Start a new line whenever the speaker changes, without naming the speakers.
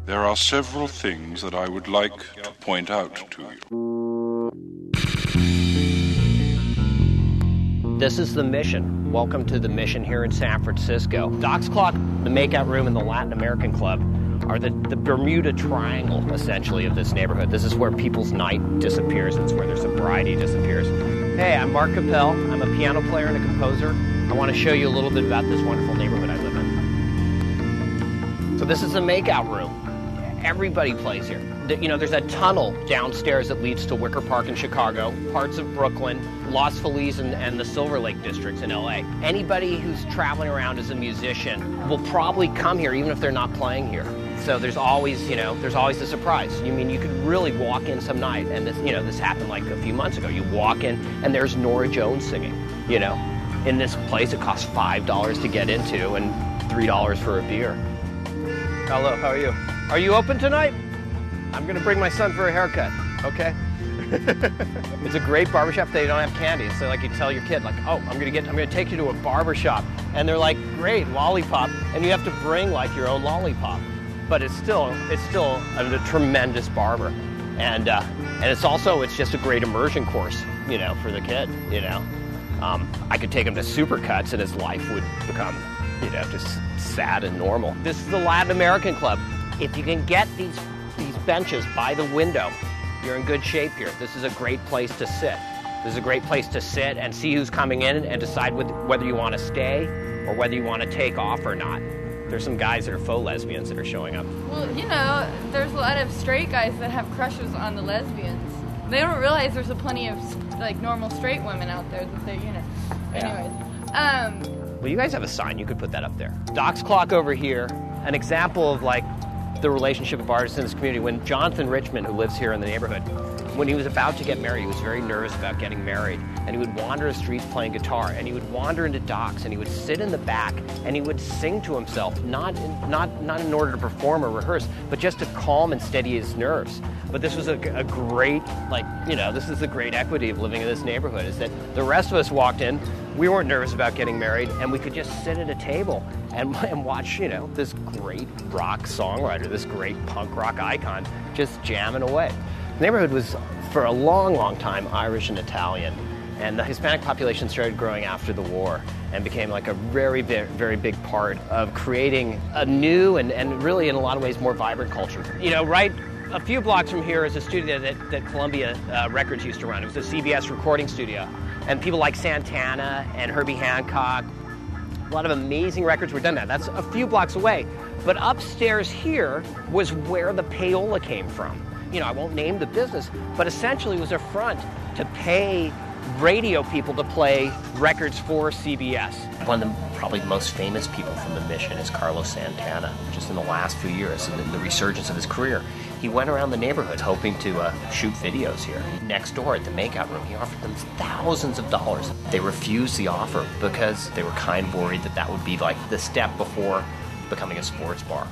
There are several things that I would like to point out to you.
This is the Mission. Welcome to the Mission here in San Francisco. Doc's Clock, the Makeout Room, and the Latin American Club are the Bermuda Triangle, essentially, of this neighborhood. This is where people's night disappears. It's where their sobriety disappears. Hey, I'm Mark Capel. I'm a piano player and a composer. I want to show you a little bit about this wonderful neighborhood I live in. So this is the Makeout Room. Everybody plays here. You know, there's a tunnel downstairs that leads to Wicker Park in Chicago, parts of Brooklyn, Los Feliz and the Silver Lake districts in LA. Anybody who's traveling around as a musician will probably come here even if they're not playing here. So there's always, there's always a surprise. You mean you could really walk in some night, and this happened like a few months ago. You walk in and there's Norah Jones singing, in this place. It costs $5 to get into and $3 for a beer. Hello, how are you? Are you open tonight? I'm gonna bring my son for a haircut, okay? It's a great barbershop. They don't have candy. So like you tell your kid, like, oh, I'm gonna take you to a barbershop. And they're like, great, lollipop. And you have to bring like your own lollipop. But it's still a tremendous barber. And it's just a great immersion course, for the kid, I could take him to Supercuts and his life would become, just sad and normal. This is the Latin American Club. If you can get these benches by the window, you're in good shape here. This is a great place to sit. This is a great place to sit and see who's coming in and decide whether you want to stay or whether you want to take off or not. There's some guys that are faux lesbians that are showing up.
Well, there's a lot of straight guys that have crushes on the lesbians. They don't realize there's plenty of like normal straight women out there that they, Anyways.
Well, you guys have a sign. You could put that up there. Doc's Clock over here, an example of like the relationship of artists in this community. When Jonathan Richman, who lives here in the neighborhood, when he was about to get married, he was very nervous about getting married, and he would wander the streets playing guitar, and he would wander into Doc's, and he would sit in the back, and he would sing to himself, not in order to perform or rehearse, but just to calm and steady his nerves. But this was a great, this is the great equity of living in this neighborhood, is that the rest of us walked in, we weren't nervous about getting married, and we could just sit at a table and watch, this great rock songwriter, this great punk rock icon, just jamming away. The neighborhood was, for a long, long time, Irish and Italian, and the Hispanic population started growing after the war and became like a very, very big part of creating a new and really, in a lot of ways, more vibrant culture. Right a few blocks from here is a studio that Columbia Records used to run. It was a CBS recording studio, and people like Santana and Herbie Hancock, a lot of amazing records were done there. That's a few blocks away. But upstairs here was where the payola came from. I won't name the business, but essentially it was a front to pay radio people to play records for CBS. One of the probably most famous people from the Mission is Carlos Santana. Just in the last few years, in the resurgence of his career, he went around the neighborhood hoping to shoot videos here. Next door at the Makeout Room, he offered them thousands of dollars. They refused the offer because they were kind of worried that would be like the step before becoming a sports bar.